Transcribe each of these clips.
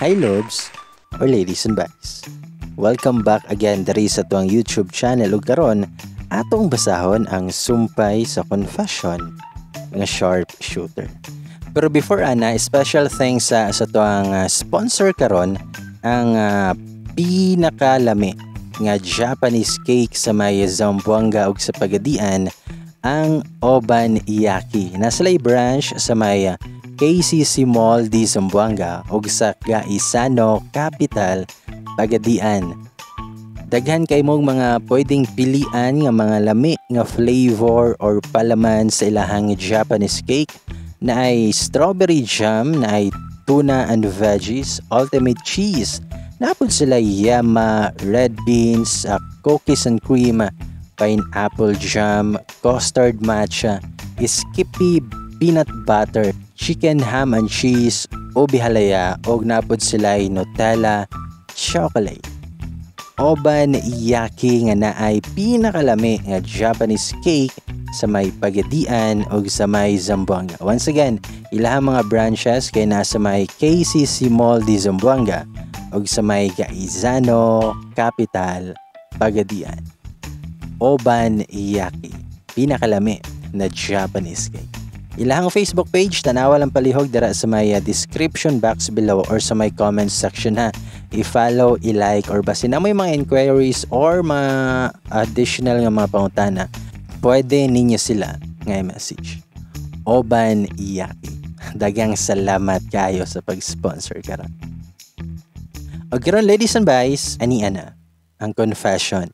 Hi Lobs or ladies and boys. Welcome back again diri sa tuang YouTube channel ug karon atong basahon ang sumpay sa confession nga sharp shooter. Pero before ana, special thanks sa tuang sponsor karon ang pinakalami nga Japanese cake sa may Zamboanga ug sa Pagadian, ang Oban Yaki. Nasalay branch sa may KCC Mall di Zamboanga ug sa Gaisano Capital, Pagadian. Daghan kay mong mga pwedeng pilian nga mga lami nga flavor or palaman sa ilahang Japanese cake, na ay strawberry jam, na ay tuna and veggies, ultimate cheese, napod sila yama, red beans, cookies and cream, pineapple jam, custard matcha, skippy peanut butter, chicken ham and cheese, ubi halaya, og napod sila Nutella, chocolate. Oban Yaki nga naay pinakalami nga Japanese cake sa may Pagadian o sa may Zamboanga. Once again, ilahang mga branches kay nasa may KCC Mall di Zamboanga o sa may Gaisano Capital, Pagadian. Oban Yaki, pinakalami na Japanese cake. Ilahang Facebook page, tanawa lang palihog dara sa may description box below or sa may comment section ha. I-follow, i-like, or basin na mo yung mga inquiries or mga additional nga mga pangutana, pwede ninyo sila nga message. Oban Yaki, dagang salamat kayo sa pag-sponsor karon. O karon ladies and boys, ani ana ang confession,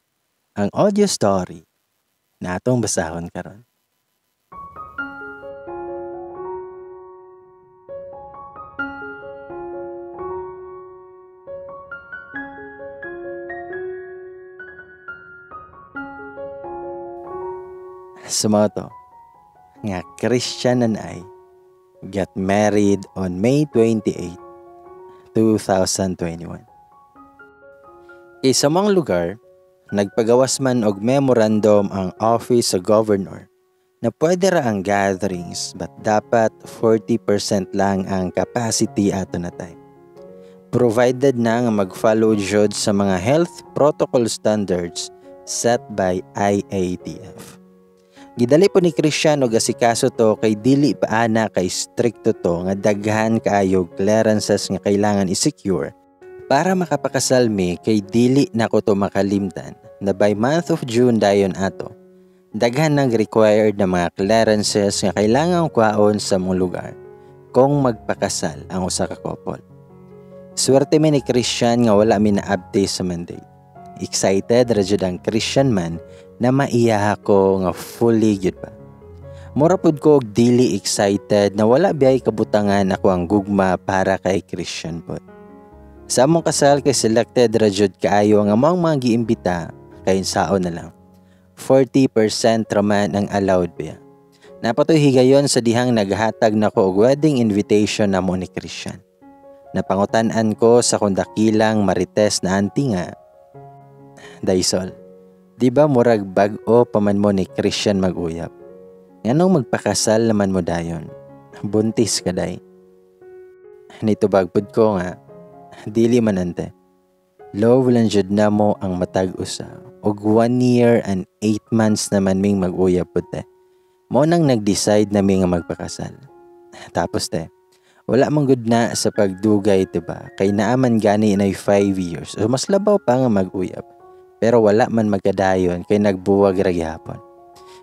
ang audio story na atong basahon karon. Sumoto nga Christian and I got married on May 28, 2021. Sa mga lugar, nagpagawas man og memorandum ang office sa governor na pwede ra ang gatherings but dapat 40% lang ang capacity ato na time. Provided na nga mag-follow jud sa mga health protocol standards set by IATF. Gidali po ni Christian og asikaso to kay dili pa ana kay stricto to nga daghan kaayo clearances nga kailangan i-secure para makapakasal mi, kay dili nako to makalimtan na by month of June dayon ato daghan nang required na mga clearances nga kailangan kuhaon sa mong lugar kung magpakasal ang usa ka couple. Swerte mi ni Christian nga wala mi na-update sa mandate. Excited ra jud ang Christian man na maiyaha ko nga fully gyud pa. Mura pud ko og dili excited na wala biyay kabutangan ako ang gugma para kay Christian pod. Sa among kasal kay selected ra jud kaayo nga mga giimbita kay saon na lang. 40% raman ang allowed biya. Napatoy higayon sa dihang naghatag nako og wedding invitation namo ni Christian. Napangutan-an ko sa kung dakilang marites na auntie nga, Daisol, di ba murag bag-o paman mo ni Christian mag-uyap? Nganong magpakasal naman mo dayon? Buntis ka day. Nito bagpud ko nga, dili man ante. Love lang jud na mo ang matag usa. Og 1 year and 8 months naman ming mag-uyap pud te. Mo nang nag-decide na mi nga magpakasal. Tapos te, wala man gud na sa pagdugay diba? Kay naaman gani na 5 years. So mas labaw pa nga mag-uyap. Pero wala man magkadayon kay nagbuwag ra gihapon.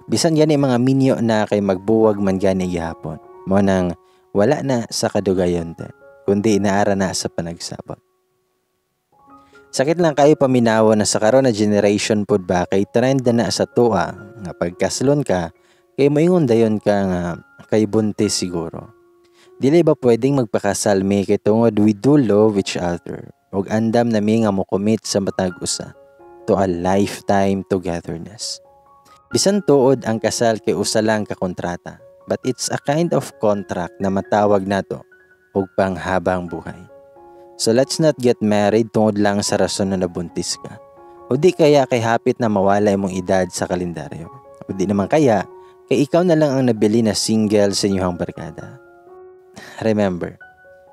Bisan gani mga minyo na kay magbuwag man gani gihapon. Mo nang wala na sa kadugayon te, kundi naara na sa panagsabot. Sakit lang kayo paminawa na sa karon na generation pod ba kay trend na sa tuwa nga pagkaslon ka kay moingon dayon ka nga kay buntis siguro. Dili ba pwedeng magpakasal mi kay tungod we do love each other ug andam na mi nga mo commit sa matag usa to a lifetime togetherness. Bisan tuod ang kasal kay usa lang ka kontrata, but it's a kind of contract na matawag nato og panghabang buhay. So let's not get married tungod lang sa rason na nabuntis ka. O di kaya kay hapit na mawala imong edad sa kalendaryo. O di naman kaya kay ikaw na lang ang nabili na single sa inyong barkada. Remember,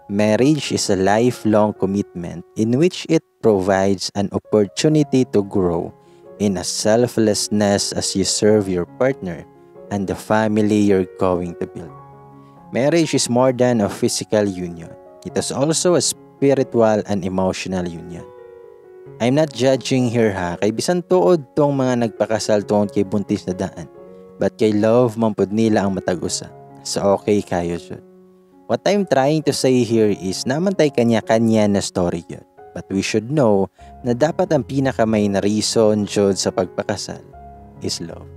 Marriage is a lifelong commitment in which it provides an opportunity to grow in a selflessness as you serve your partner and the family you're going to build. Marriage is more than a physical union. It is also a spiritual and emotional union. I'm not judging here ha, kay bisan tuod tong mga nagpakasal tungod kay buntis na daan. But kay love mampud nila ang matag-usa. So okay kayo jud. What I'm trying to say here is namantay kanya-kanya na story yun. But we should know na dapat ang pinakamay na reason jud sa pagpakasal is love.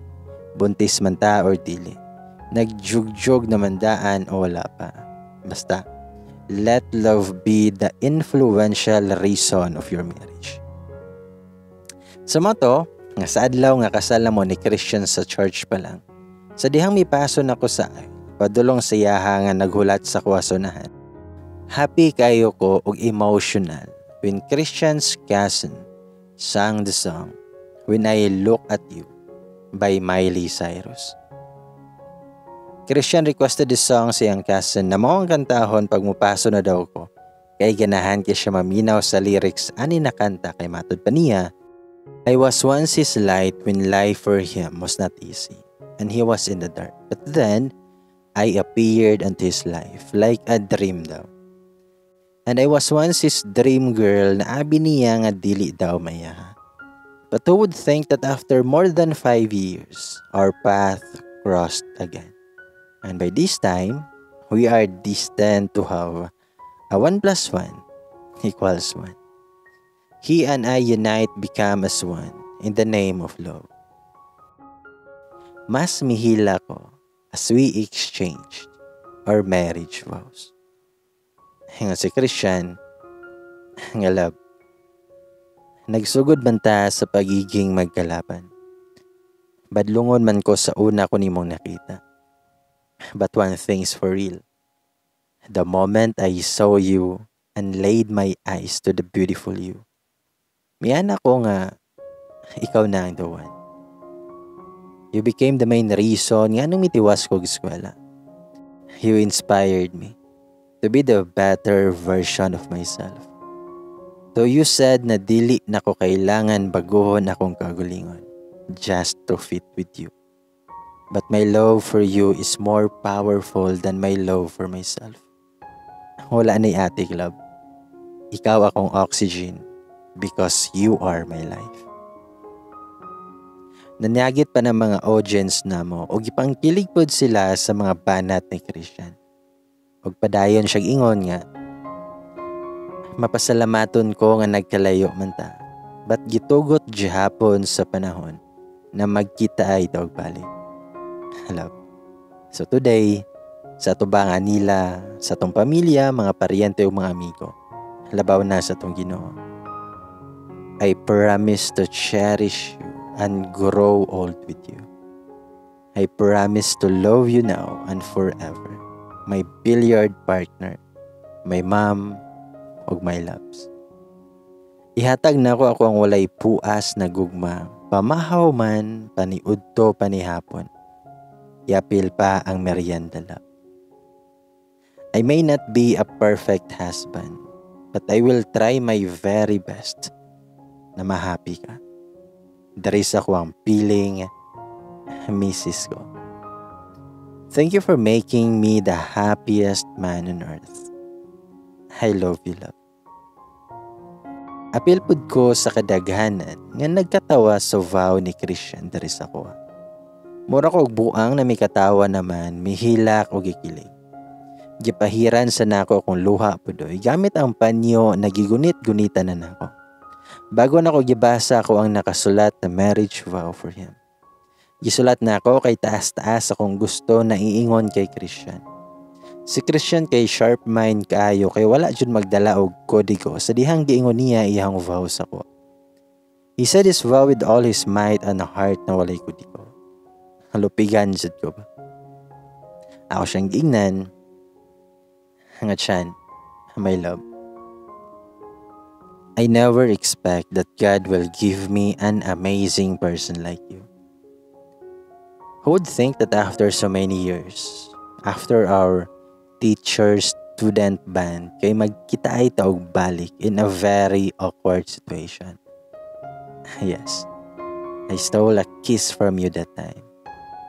Buntis man ta or dili. Nagjugjog naman daan o wala pa. Basta, let love be the influential reason of your marriage. Sa moto, nga sa adlaw nga kasal na mo ni Christian sa church pa lang. Sa dihang mipaso na ko sa padulong siyaha nga naghulat sa kwasunahan. Happy kayo ko og emotional when Christian's cousin sang the song When I Look at You by Miley Cyrus. Christian requested this song sa iyang cousin na mao ang kantahon pag mupaso na daw ko. Kay ganahan kay siya maminaw sa lyrics ani na kanta kay matud pa niya. I was once his light when life for him was not easy and he was in the dark. But then I appeared unto his life like a dream daw. And I was once his dream girl na abi niya nga dili daw maya. But who would think that after more than 5 years, our path crossed again. And by this time, we are destined to have a 1 + 1 = 1. He and I unite become as one in the name of love. Mas mihila ko as we exchanged our marriage vows. Nga si Christian, nga love, nagsugod man ta sa pagiging magkalaban. Badlungon man ko sa una ko nimong nakita. But one thing's for real. The moment I saw you and laid my eyes to the beautiful you, miyan ako nga, ikaw na ang the one. You became the main reason nga nung mitiwas ko eskwela. You inspired me to be the better version of myself. So you said na dili na ko kailangan baguhon akong kagulingon just to fit with you. But my love for you is more powerful than my love for myself. Wala na'y atik love. Ikaw akong oxygen because you are my life. Nanyagit pa ng mga audience na mo o gipangkilig pod sila sa mga banat ni Christian. Og padayon siyang ingon nga, mapasalamaton ko nga nagkalayo man ta, but gitugot gihapon sa panahon na magkita ay tawag balik. Love. So today, sa tubangan nila, sa tong pamilya, mga paryente o mga amigo, labaw na sa tong Ginoo. I promise to cherish you and grow old with you. I promise to love you now and forever. My billiard partner, my mom, ug my loves. Ihatag na ako ang walay puas na gugma, pamahaw man, paniudto, panihapon. Yapil pa ang merienda love. I may not be a perfect husband, but I will try my very best na mahappy ka. Dari sa ko ang piling, misis ko. Thank you for making me the happiest man on earth. I love you, love. Apil pud ko sa kadaghanan nga nagkatawa sa vow ni Christian dari sa ko. Mura ko og buang na may katawa naman, mihilak o gikilig. Gipahiran sa nako akong luha pudoy gamit ang panyo na gigunit-gunitan na nako. Bago na ko gibasa ko ang nakasulat na marriage vow for him. Gisulat na ako kay taas-taas akong gusto na iingon kay Christian. Si Christian kay sharp mind kaayo kay wala jud magdala og kodigo sa dihang giingon niya iyang vow sa ko. He said his vow with all his might and heart na walay kodigo. Halupigan jud ko ba? Ako siyang giingnan. Nga siyan, my love. I never expect that God will give me an amazing person like you. Who would think that after so many years, after our teachers student band kay magkita ay taog balik in a very awkward situation. Yes, I stole a kiss from you that time,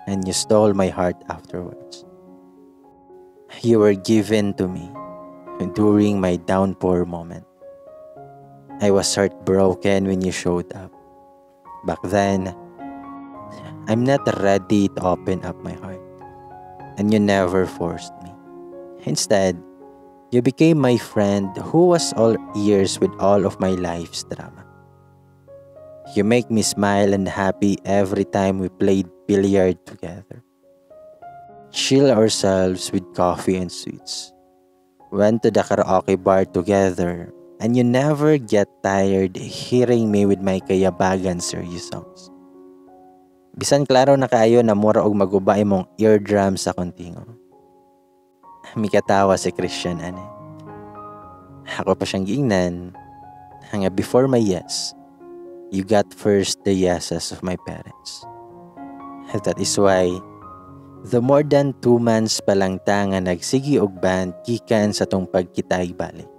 and you stole my heart afterwards. You were given to me during my downpour moment. I was heartbroken when you showed up. Back then, I'm not ready to open up my heart, and you never forced me. Instead, you became my friend who was all ears with all of my life's drama. You make me smile and happy every time we played billiard together. Chill ourselves with coffee and sweets. Went to the karaoke bar together, and you never get tired hearing me with my kayabagan serious songs. Bisan klaro na kaayo na mura og maguba imong eardrum sa kontingo. Mikatawa si Christian ani. Ako pa siyang giingnan. Hanga before my yes, you got first the yeses of my parents. That is why, the more than 2 months pa lang ta nga nagsigi og band gikan sa tong pagkitay balik.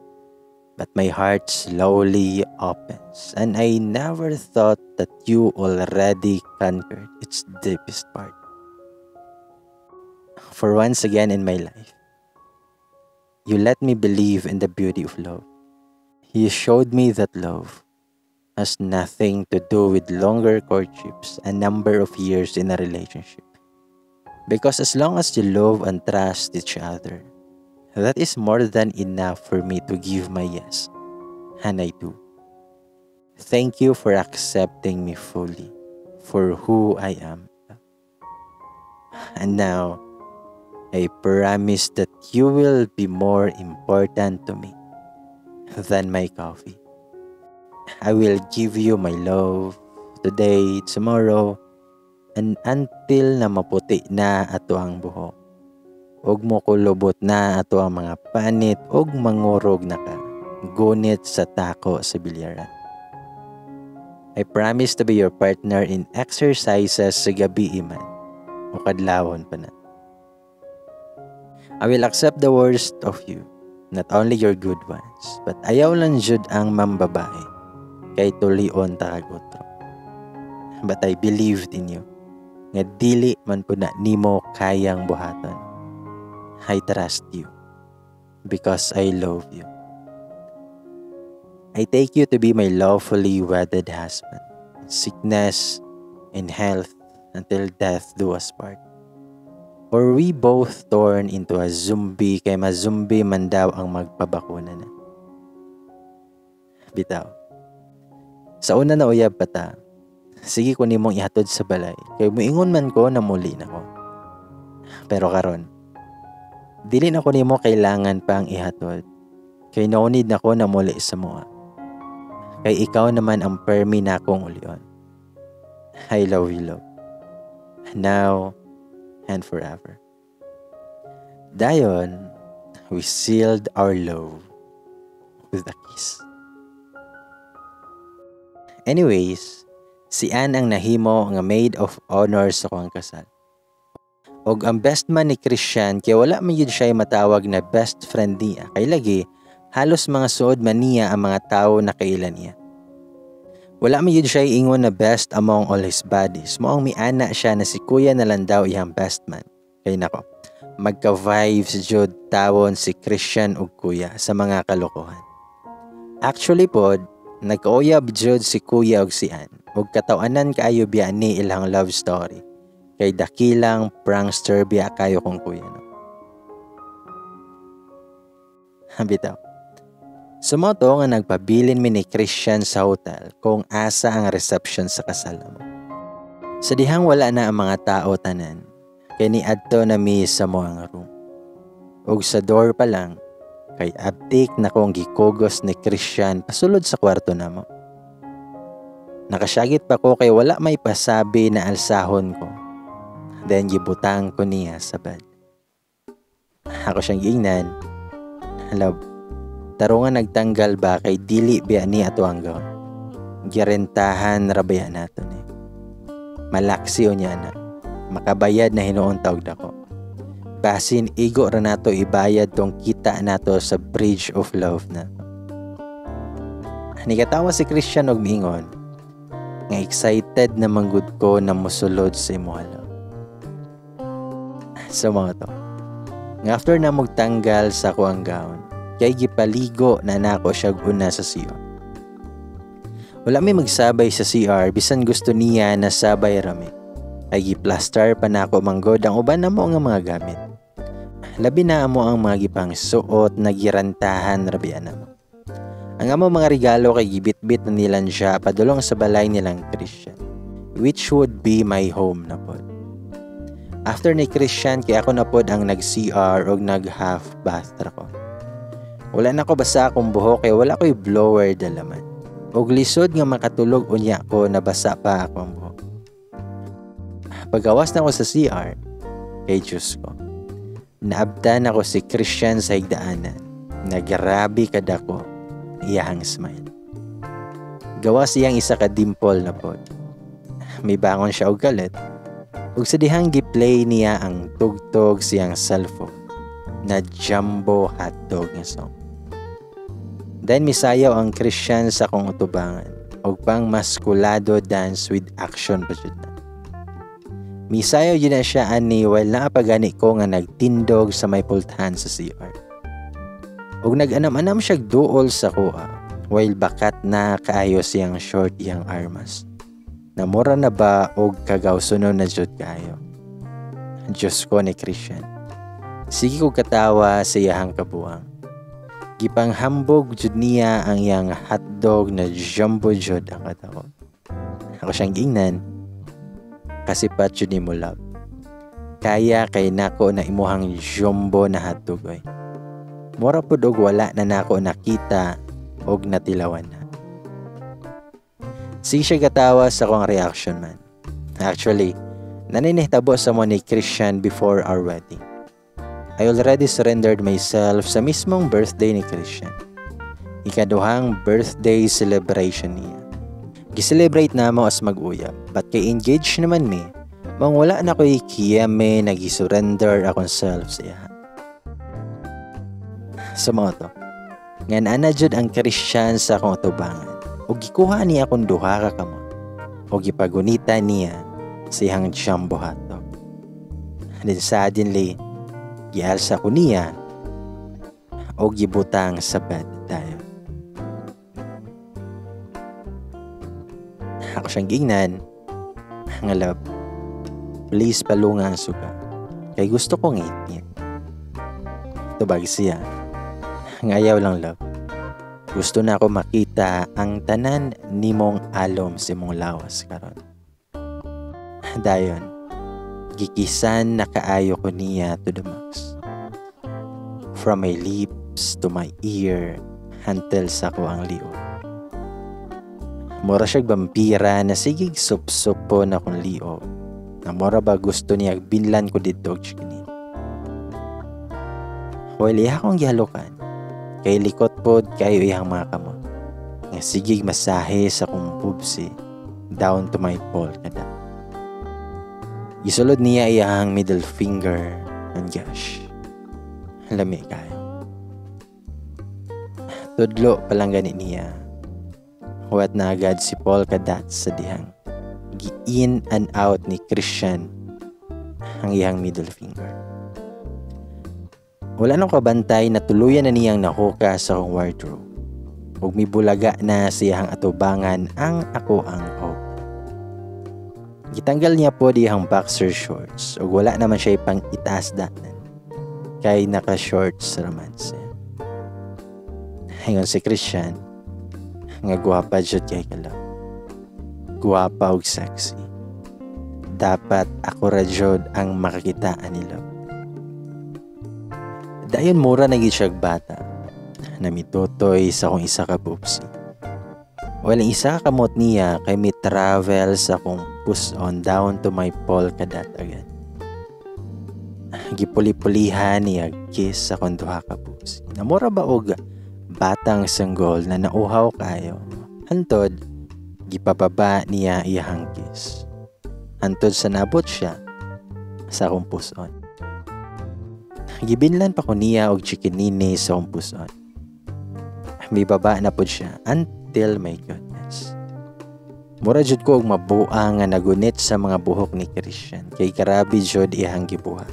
But my heart slowly opens, and I never thought that you already conquered its deepest part. For once again in my life, you let me believe in the beauty of love. You showed me that love has nothing to do with longer courtships and number of years in a relationship. Because as long as you love and trust each other, that is more than enough for me to give my yes. And I do. Thank you for accepting me fully for who I am. And now, I promise that you will be more important to me than my coffee. I will give you my love today, tomorrow, and until na maputi na ato ang buhok. Og mo kulubot na ato ang mga panit og mangurog na ka, gunit sa tako sa bilyaran. I promise to be your partner in exercises sa gabi iman o kadlawon pa na. I will accept the worst of you, not only your good ones, but ayaw lang jud ang mambabae, kay tulion takagotro. But I believed in you, nga dili man po na nimo kayang buhaton. I trust you, because I love you. I take you to be my lawfully wedded husband, in sickness and health, until death do us part. Or we both torn into a zombie, kay ma-zombie man daw ang magpabakuna na. Bitaw. Sa una na uyab pa ta, sige ko nimong ihatod sa balay, kay muingon man ko na muli na ko. Pero karon, dili na ko nimo kailangan pa ang ihatod, kay naunid na ko na muli sa mua. Kay ikaw naman ang permi na akong ulion. I love you, love. Now and forever. Dayon, we sealed our love with a kiss. Anyways, si Ann ang nahimo nga maid of honor sa kuang kasal. Og ang best man ni Christian, kaya wala man yun siya matawag na best friend niya. Kay lagi, halos mga suod man niya ang mga tao na kailan niya. Wala man yun siya ingon na best among all his buddies. Moong miana siya na si kuya na lang daw iyang best man. Kay nako, magka-vibes jud tawon si Christian ug kuya sa mga kalokohan. Actually pod, nag-oyab jud si kuya ug si Ann. Ug katawanan kaayo biya ni ilang love story. Kay dakilang prankster biya kayo kong kuya. No? Bitaw. Sumoto nga nagpabilin mi ni Christian sa hotel kung asa ang reception sa kasal mo. Sa dihang wala na ang mga tao tanan, kay niadto na mi sa mo ang room. Ug sa door pa lang, kay abtik na kong gikogos ni Christian pasulod sa kwarto na mo. Nakasyagit pa ko kay wala may pasabi na alsahon ko. Then gibutang ko niya sa bed. Ako siyang giingnan. Love, tarungan nagtanggal ba kay dili biya ni ato ang gaon. Girentahan rabaya nato ni. Malaksi o niya na. Makabayad na hinuon tawag dako. basin igo ra nato ibayad tong kita nato sa bridge of love na. Nikatawa si Christian og miingon nga excited na manggod ko na mosulod sa imo love. So mga to, nga after na magtanggal sa ko ang gown, kay gipaligo na nako siya una sa CR. Wala may magsabay sa CR bisan gusto niya na sabay rami. Ay giplaster pa nako manggod ang uban namo nga mga gamit. Labi na amo ang mga gipang suot na girantahan rabian namo. Ang amo mga regalo kay gibit-bit na nilan siya padulong sa balay nilang Christian, which would be my home na pod. After ni Christian kay ako na pod ang nag-CR og nag-half bath ra ko. Wala na ko basa akong buhok kay wala ko'y blower dalaman. Og lisod nga makatulog unya ko nabasa pa akong buhok. Pagawas na ko sa CR, kay Diyos ko, naabdan ako si Christian sa higdaanan. Nagrabi kadako iyahang smile. Gawas iyang isa ka dimple na pod. May bangon siya og galit. Ug sa dihang gi-play niya ang tugtog siyang cellphone na Jumbo Hotdog nga song. Then misayaw ang Christian sa kong utubangan og pang maskulado dance with action pa jud na. Misayaw yun na siya ani while naapagani ko nga nagtindog sa may pultahan sa CR. Ug nag-anam-anam siya duol sa kuha while bakat na kaayo siyang short iyang armas. Namura na ba og kagawsunon na jud kayo. Diyos ko ni Christian. Sige ko katawa sa iyahang kabuang. Gipanghambog jud niya ang iyang hotdog na jumbo jud ang katawag. Ako siyang gingnan. Kasi pat jud nimo love. Kaya kay nako na imuhang jumbo na hotdog oy. Mura pud og wala na nako nakita og natilawan na. Sige siya gatawa sa akong reaction man. Actually, naninihitabo sa mo ni Christian before our wedding. I already surrendered myself sa mismong birthday ni Christian. Ikaduhang birthday celebration niya. Gi-celebrate na mo as mag-uyab, but kay engaged naman mi, mang wala na ko'y kiyame na gi-surrender akong self sa iya. Sa mga to, ngan anadjud ang Christian sa akong tubangan, o gikuha niya akong duha ka kamo, o gipagunita niya sa iyang jumbo hotdog. And then suddenly, gialsa ko niya, o gibutang sa bed tayo. Ako siyang gingnan, nga love, please palunga ang suga, kay gusto kong ngit-ngit. Tubag siya, ngayaw lang love. Gusto na ako makita ang tanan nimong alom si mong lawas karon. Dayon, gikisan na kaayo ko niya to the max. From my lips to my ear, hantel sa ko ang liog. Mura siyang vampira na sigig sup-sup po na kong liog. Na mura ba gusto niya binlan ko dito og chikinin. Well, akong gihalukan. Kay likot pod kayo iyang mga kamot. Nga sigig masahe sa kong pubsi down to my pole kada. Isulod niya iyang middle finger and gosh. Lami kayo. Tudlo palang gani niya. Huwat na agad si Paul kadat sa dihang. Gi-in and out ni Christian ang iyang middle finger. Wala nang kabantay na tuluyan na niyang nahuka sa akong wardrobe. Ug mibulaga na siyang atubangan ang ako ang hope. Gitanggal niya po dihang boxer shorts ug wala naman siya pang itaas danan. Kay naka-shorts raman siya. Hayon si Christian nga guwapa jud kay kalaw. Guwapa ug sexy. Dapat ako ra jud ang makakitaan nila. Dayon mura na gid siya bata. Namitotoy sa akong isa ka pupsi. Walang isa ka kamot niya kay mi travel sa akong push on down to my pole kadat agad. Gipuli-pulihan niya kiss sa akong duha ka pupsi. Namura ba og batang sanggol na nauhaw kayo. Hantod, gipababa niya iyahang kiss. Hantod sa nabot siya sa akong push on. Gibinlan pa ko niya og chikinini sa akong puson. May baba na po siya until my goodness. Mura jud ko og mabuang nga nagunit sa mga buhok ni Christian kay grabe jud iyang gibuhat.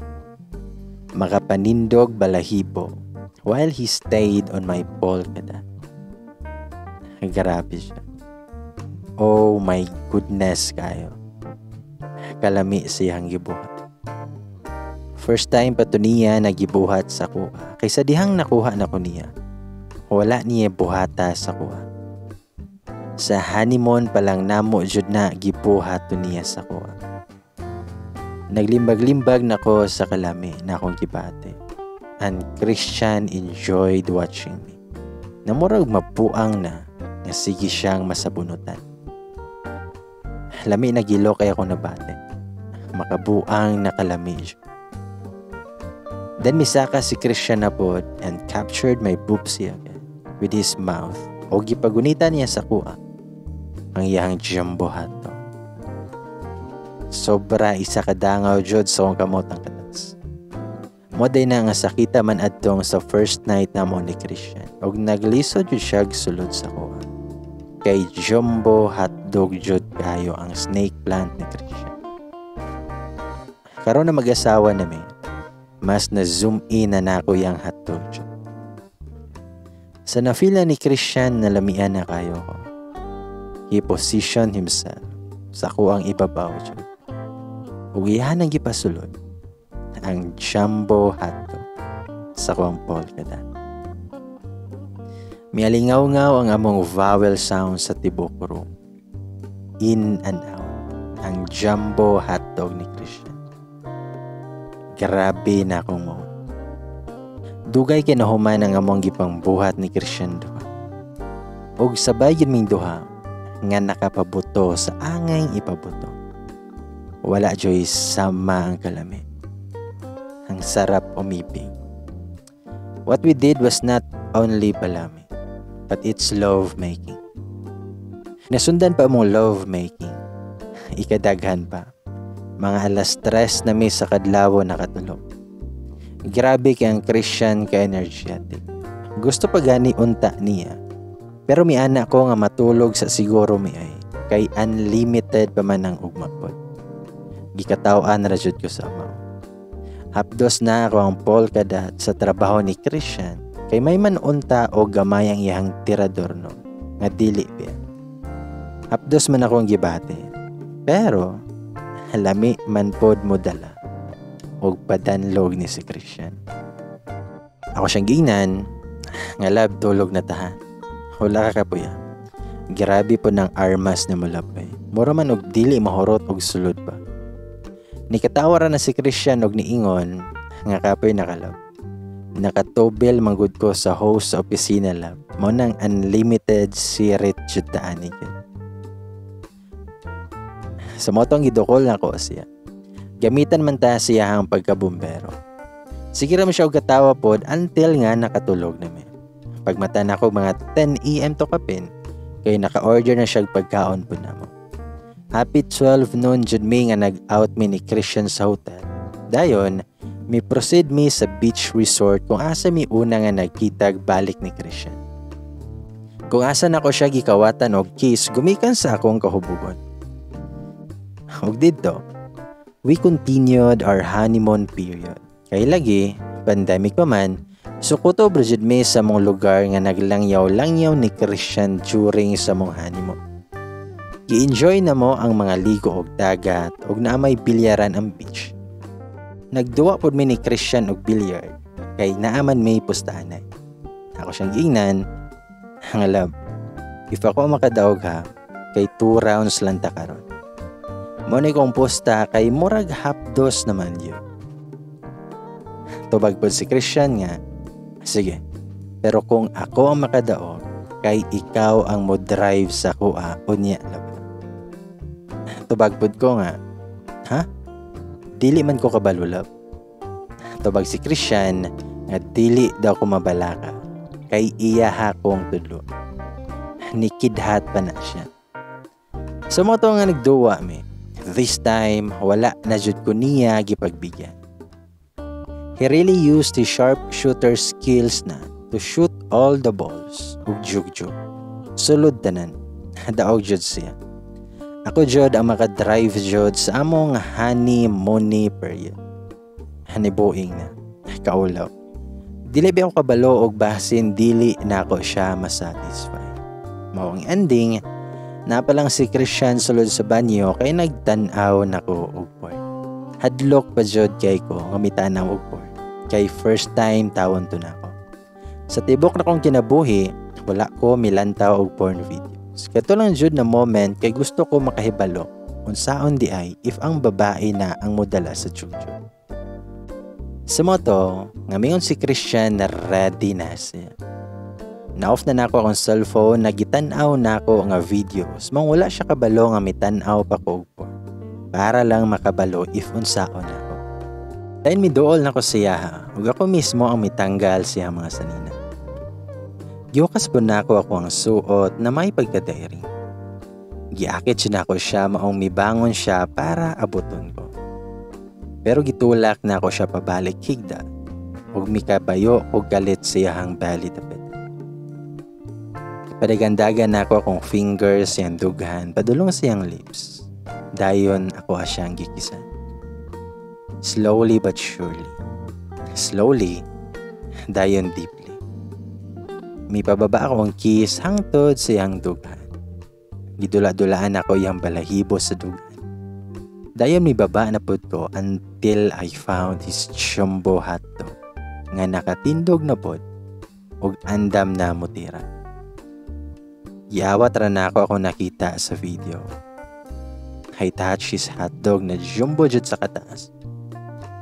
Makapanindog balahibo while he stayed on my polka dot. Grabe siya. Oh my goodness kayo. Kalami siyang gibuhat. First time pa to niya nagibuhat sa kuha. Kaysa dihang nakuha na ko niya, wala niya buhata sa kuha. Sa honeymoon pa lang namo jud na gibuhat to niya sa kuha. Naglimbag-limbag na ko sa kalami na akong gibate. And Christian enjoyed watching me. Namurag mapuang na sige siyang masabunutan. Lami na gilo kaya ko nabate. Makabuang nakalami siya. Then misaka si Christian na pod and captured my boobsy again with his mouth o gipagunitan niya sa kuha ang iyang jumbo hato. Sobra isa kadangaw jud sa akong kamotang katas. Moday na nga sakita man adtong sa first night na mo ni Christian og naglisod jud siya sulod sa kuha. Kay jumbo hotdog jud kayo ang snake plant ni Christian. Karon na mag-asawa na mi, mas na-zoom in na nako yung hotdog jud. Sa nafila ni Christian na lamian na kayo ko, he positioned himself sa kuang ibabaw jud. Ug iyan ang gipasulod ang jumbo hotdog sa kuang polka dot. Mialingaw-ngaw ang among vowel sound sa tibok room. In and out ang jumbo hotdog ni Christian. Grabe na akong mo. Dugay kinahuman ang among gipang buhat ni Christian duha. Og sabay yun ming duha nga nakapabuto sa angay ipabuto. Wala joy sama ang kalami. Ang sarap umibig. What we did was not only palami, but it's love making. Nasundan pa mong love making. Ikadaghan pa. Mga alas 3 na may sa kadlaw nakatulog. Grabe kay ang Christian ka-energetic. Gusto pa gani unta niya. Pero mi anak ko nga matulog sa siguro mi ay. Kay unlimited pa man ang ugmapod. Gikataw-an ra jud ko sa amaw. Hapdos na ako ang polka dot sa trabaho ni Christian. Kay may man unta o gamay ang iyang tirador no. Nga dili pa. Hapdos man ako ang gibate. Pero lami man pod mo dala og padanlog ni si Christian. Ako siyang ginan nga lab tulog na taha. Wala ka kapuya. Grabe po ng armas na mulapay. Mura man og dili mahurot og sulod pa. Nikatawara na si Christian og niingon nga kapoy nakalab. Nakatobel manggod ko sa host sa opisina lab. Mao nang unlimited sirit jud taan ni. Sa motong gidukol na ko siya. Gamitan man ta siya ang pagkabumbero. Sige ra mo siya og katawa pod until nga nakatulog na mi. Pagmata na ko mga 10 AM to kapin, kay naka-order na siya pagkaon po na mo. Happy 12 noon jud mi nga nag-out mi ni Christian sa hotel. Dayon, mi proceed mi sa beach resort kung asa mi una nga nagkitag balik ni Christian. Kung asa na ko siya gikawatan og kiss, gumikan sa akong kahubugon. Og dito, we continued our honeymoon period. Kay lagi, pandemic pa man, sukuto brajud mi sa mong lugar nga naglangyaw-langyaw ni Christian during sa mong honeymoon. I-enjoy na mo ang mga ligo og dagat og naamay bilyaran ang beach. Nagduwa pod mi ni Christian og bilyard kay naaman may pustahanay. Ako siyang giingnan, nga love, if ako makadaog ha, kay 2 rounds lang ta karon. Muna kong posta kay murag hapdos naman yun. Tubag po si Christian nga, sige, pero kung ako ang makadaog, kay ikaw ang mo drive sa kuha o niya laban. Tubag po ko nga, ha? Dili man ko kabalulab. Tubag si Christian nga dili daw ko mabalaka, kay iya ha kong tudlo. Nikidhat pa na siya. Sa mo to nga nagduwa mi, this time, wala na jud ko niya gipagbigyan. He really used his sharpshooter skills na to shoot all the balls ug jugjug. Sulod tanan, daog jud siya. Ako jud ang maka-drive jud sa among honeymoon period. Hanibuing na, kaulaw. Dili ba ako kabalo og basin dili na ako siya masatisfy. Mao ang ending, napalang si Christian sulod sa banyo kay nagtan-aw nako og porn. Hadlok pa jud kay ko nga mitanaw og porn. Kay first time tawon to nako. Sa tibok na kong kinabuhi, wala ko milantaw og porn videos. Kato lang jud na moment kay gusto ko makahibalo unsaon di ay if ang babae na ang modala sa chuchu. Sa moto, ngamingon si Christian na ready na siya. Na-off na nako akong cellphone, nagitan-aw nako nga videos. Mang wala siya kabalo nga mitan-aw pa ko po. Para lang makabalo if unsaon nako. Dahil miduol nako siya, ug ako mismo ang mitanggal siya mga sanina. Giwakas po nako ako ang suot na may pagka-diary. Giakit siya nako siya maong mibangon siya para abuton ko. Pero gitulak na ako siya pabalik higda. Ug mikabayo ug galit siyang belly tapit. Padagandagan na ako akong fingers siyang dughan padulong siyang lips. Dayon ako siyang gikisan. Slowly but surely. Slowly, dayon deeply. Mipababa akong kiss hangtod siyang dughan. Gidula-dulaan ako yang balahibo sa dughan. Dayon mi baba na pud ko until I found his jumbo hotdog nga nakatindog na pod ug andam na mutira. Giawat ra na ako nakita sa video. I touch his hotdog na jumbo jud sa kataas.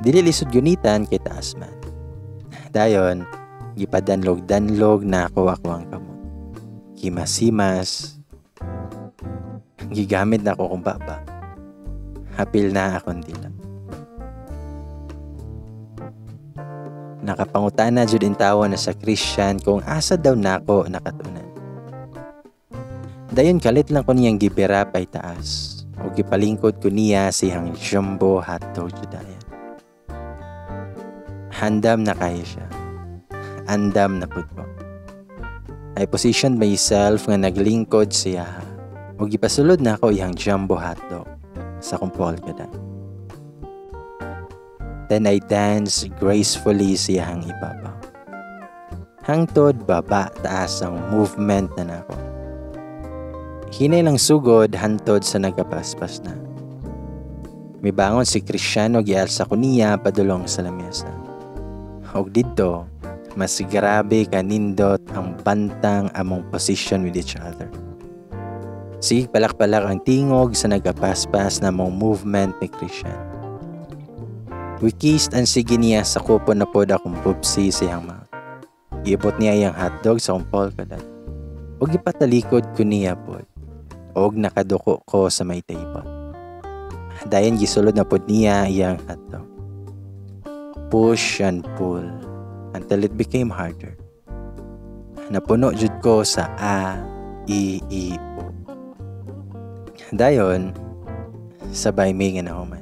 Dili lisod gunitan kay taas man. Dayon gipadanlog-danlog na ako ang kamot. Kimasimas. Gigamit na ako kung baba. Hapil na akong dila. Nakapangutana jud in tawo na sa Christian kung asa daw nako nakatunan. Dayon kalit lang ko niyang gibira pay taas o gipalingkod ko niya siyang jumbo hotdog judayan. Handam na kaya siya. Andam na pud ko. I positioned myself nga naglingkod siya o gipasulod na ako iyang jumbo hotdog sa kumpol kada. Then I dance gracefully siyang ibabaw. Hangtod baba taas ang movement na nako. Hinay lang sugod hantod sa nagkapaspas na. Mibangon si Cristiano gialsa ko niya padulong sa lamesa. Og didto, mas grabe kanindot ang bantang among position with each other. Sige palak-palak ang tingog sa nagapaspas na mong movement ni Christian. We kissed and sige niya sa kupo na pod akong bubsi siyang mouth. Iibot niya iyang hotdog sa kumpol kadat. Og ipatalikod ko niya pod. Og nakaduko ko sa may table. Dayon gisulod na pod niya iyang hotdog. Push and pull until it became harder. Napuno jud ko sa A, I, O. Dayon, sabay may ganahuman.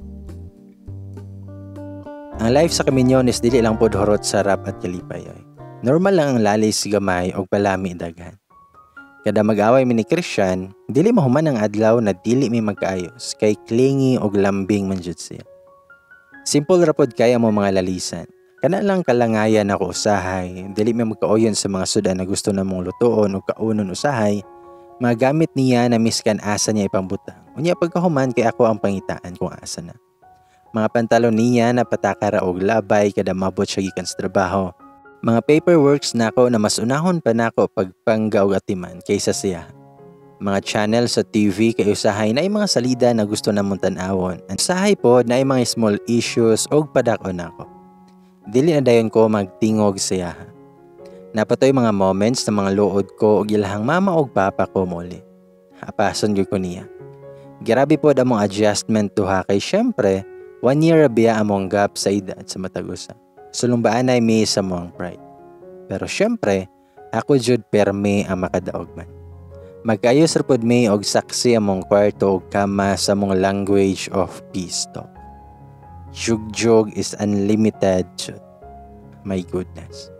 Ang life sa Kaminyon is dili lang pod horot sarap at kalipay. Normal lang ang lalis gamay og palami daghan. Kada mag-away mi ni Christian, dili mahuman ang adlaw na dili mi magkaayos kay clingy og lambing man jud siya. Simple ra pod kaya mo mga lalisan. Kana lang kalangayan ako usahay, dili mi magkaoyon sa mga sudan na gusto namong lutuon o kaunon usahay. Magamit niya na miskan asa niya ipambutang. Unya pagkahuman kay ako ang pangitaan kung asa na. Mga pantalon niya na patakara og labay kada mabot siya gikan sa trabaho. Mga paperworks nako na mas unahon pa nako pagpanggaw atiman kaysa siya. Mga channel sa TV kay usahay na mga salida na gusto namong tan-awon. Ang usahay pod na mga small issues og padako nako. Dili na dayon ko magtingog siya. Napatoy mga moments na mga luod ko og ilahang mama og papa ko muli. Apason gyud ko niya. Grabe pod among adjustment tuha kay syempre 1 year biya among gap sa edad sa matagusa. Sulumbaan ay may sa mong pride. Pero syempre ako jud perme ang makadaog man. Magkayos ra pod may og saksi among kwarto og kama sa among language of peace talk. Jugjog is unlimited. My goodness.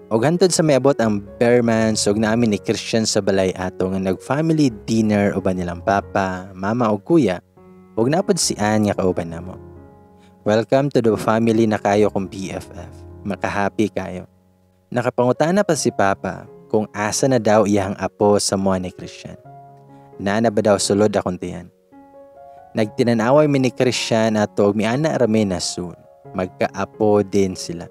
Og hantod sa may abot ang Bearmans og naamin ni Christian sa balay ato nga nag-family dinner uban nilang papa, mama og kuya, og napod si Ann nga kauban namo. Welcome to the family na kayo kong BFF. Makahappy kayo. Nakapangutana pa si Papa kung asa na daw iyang apo sa mua ni Christian. Nana ba daw sulod akong tiyan. Nagtinanaway mi ni Christian ato og miana rami na soon. Magkaapo din sila.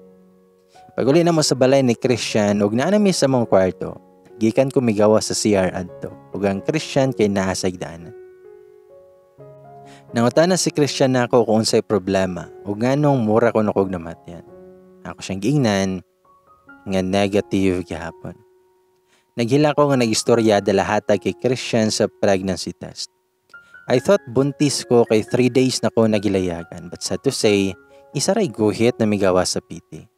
Paguli na mo sa balay ni Christian og naa mi sa mong kwarto, gikan ko migawa sa CR adto ug ang Christian kay naa sa higdaanan. Nangutana si Christian nako kung unsay problema ug nganong mura ko nakog namatyan. Ako siyang giingnan nga negative gihapon. Naghila ko nga nagistorya dalahatag kay Christian sa pregnancy test. I thought buntis ko kay 3 days na ko nagilayagan, but sad to say, isa ray guhit na migawa sa PT.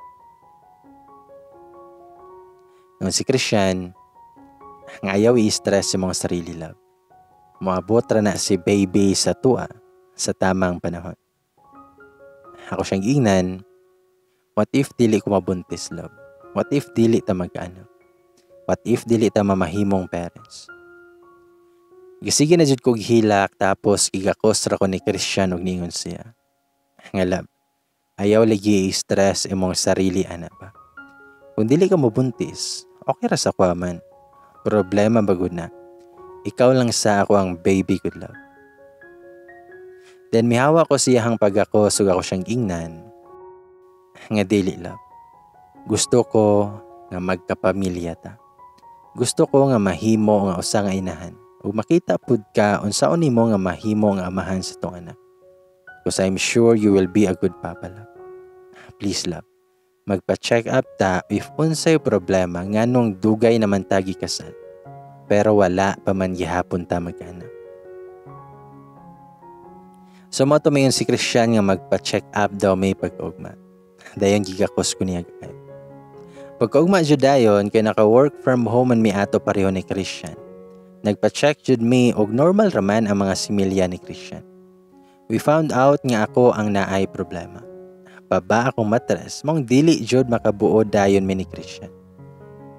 Nung si Christian, nga ayaw i-stress si mga sarili love. Moabot ra na si baby sa tua sa tamang panahon. Ako siyang giingnan, what if dili ko mabuntis love? What if dili ta mag-ano? What if dili ta mamahimong parents? Gisige na jud ko gihilak tapos gigakos ra ko ni Christian og ningon siya. Nga love, ayaw lagi i-stress imong sarili ana ba. Kung dili ka mabuntis, okay ra sa kwa man. Problema bagud na. Ikaw lang sa ako ang baby good love. Then mihawa ko siyang pagakos ug ako siyang ingnan. Nga dili love. Gusto ko nga magkapamilya ta. Gusto ko nga mahimo nga usa nga inahan. Ug makita pud ka unsaon nimo nga mahimo nga amahan sa tong anak. Because I'm sure you will be a good papa love. Please love. Magpa-check up ta if unsay problema nganong dugay naman tagi kasal. Pero wala pa man gihapon ta mag-anak. So mo tumayon si Christian nga magpa-check up daw may pag-ugma. Dayon gigakos ko niya gayud. Pagkaugma jud dayon kay naka-work from home man mi ato pareho ni Christian. Nagpa-check jud mi og normal raman ang mga similya ni Christian. We found out nga ako ang naay problema. Baba akong matres, mong dili jud makabuo dayon mi ni Christian.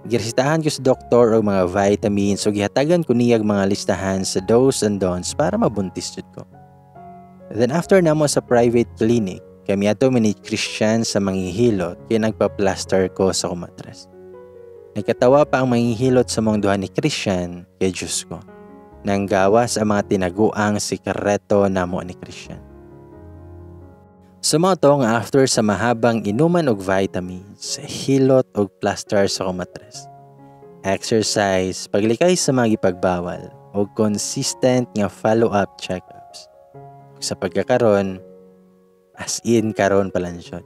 Giresitahan ko sa doktor og mga vitamins ug gihatagan ko niyag mga listahan sa do's and don'ts para mabuntis jud ko. Then after namo sa private clinic, kami ato mi ni Christian sa manghihilot kay nagpa-plaster ko sa kumatres. Nagkatawa pa ang manghihilot sa mong duha ni Christian kay Diyos ko. Nanggawas ang mga tinaguang sikreto namo ni Christian. Sumotong after sa mahabang inuman og vitamins, hilot og plaster sa kumatres. Exercise, paglikay sa mga gipagbawal og consistent nga follow-up check-ups. Sa pagkakaron, as in karon palansyon.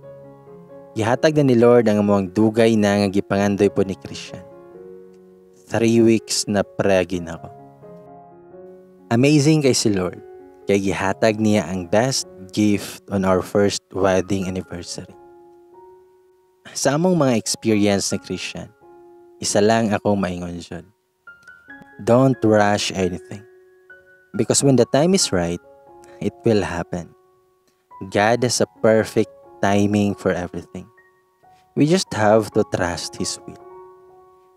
Gihatag na ni Lord ang among dugay na nga gipangandoy po ni Christian. 3 weeks na pregin ako. Amazing kay si Lord. Kay gihatag niya ang best gift on our first wedding anniversary. Sa among mga experience ni Christian, isa lang akong maingon dyan. Don't rush anything. Because when the time is right, it will happen. God has a perfect timing for everything. We just have to trust His will.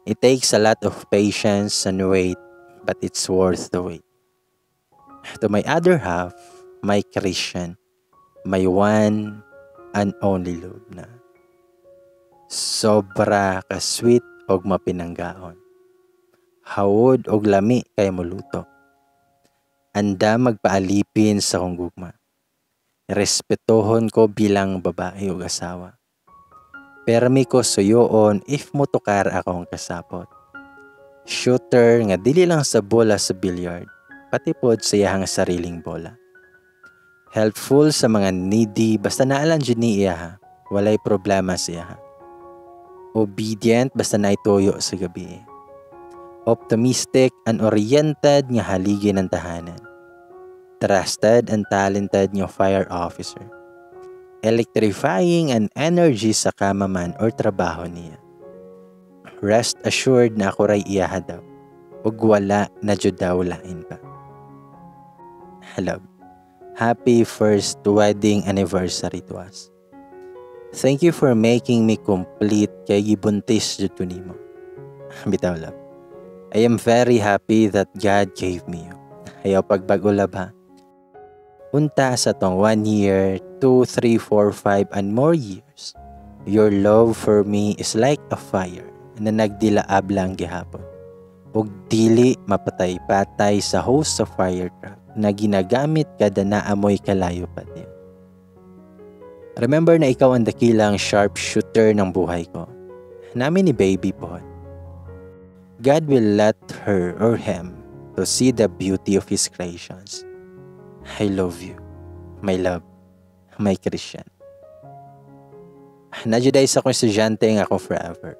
It takes a lot of patience and wait, but it's worth the wait. To my other half, my Christian, my one and only love na sobra ka sweet og mapinanggaon. Hawod og lami kay muluto. Anda magpaalipin sa kong gugma. Respetohon ko bilang babae o asawa. Permi ko suyoon if motukar akong kasapot. Shooter nga dili lang sa bola sa billiard, pati pod sa iyang sariling bola. Helpful sa mga needy basta naalan dyan ni iya, walay problema siya. Obedient basta naituyo sa gabi. Optimistic and oriented nga haligi ng tahanan. Trusted and talented nga fire officer. Electrifying and energy sa kamaman or trabaho niya. Rest assured na ako ray iyaha daw. Ug wala na jud daw lain pa. Hello. Happy first wedding anniversary to us. Thank you for making me complete kay gibuntis jud ko nimo. Bitaw love. I am very happy that God gave me you. Ayaw pagbago love ha. Unta sa tong 1 year, 2, 3, 4, 5 and more years. Your love for me is like a fire na nagdilaab lang gihapon. Ug dili mapatay-patay sa hose sa fire truck na ginagamit kada naamoy kalayo pati. Remember na ikaw ang dakilang sharpshooter ng buhay ko. Namin ni baby po. God will let her or him to see the beauty of His creations. I love you, my love, my Christian. Najuday sa akong estudyante nga akong forever.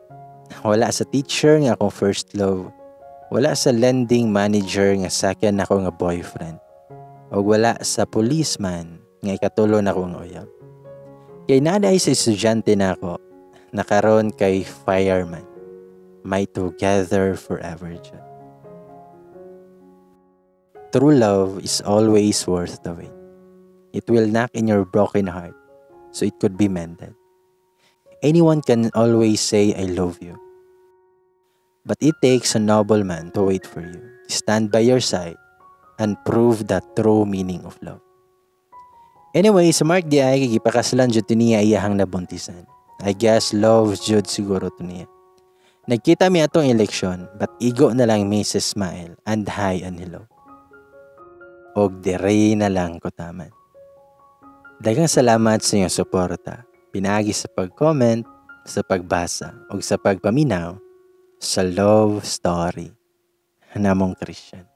Wala sa teacher nga akong first love. Wala sa lending manager nga second ako nga boyfriend. O wala sa policeman nga ikatulo na akong uyab. Kay naday sa estudyante na ako, nakaroon kay fireman. May together forever dyan. True love is always worth the wait. It will knock in your broken heart, so it could be mended. Anyone can always say, I love you. But it takes a noble man to wait for you, stand by your side, and prove the true meaning of love. Anyway, sa Mark di ay gipakaslan jud niya iyahang nabuntisan. I guess love jud siguro to niya. Nagkita mi atong eleksyon, but igo na lang Mrs. Smile and hi and hello. Og dire na lang ko taman. Daghang salamat sa iyong suporta, pinagi sa pag-comment, sa pagbasa, o sa pagpaminaw sa love story namong Christian.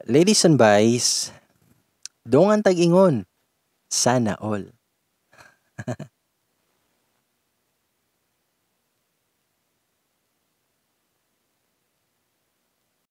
Ladies and boys, dongan tag-ingon, sana all.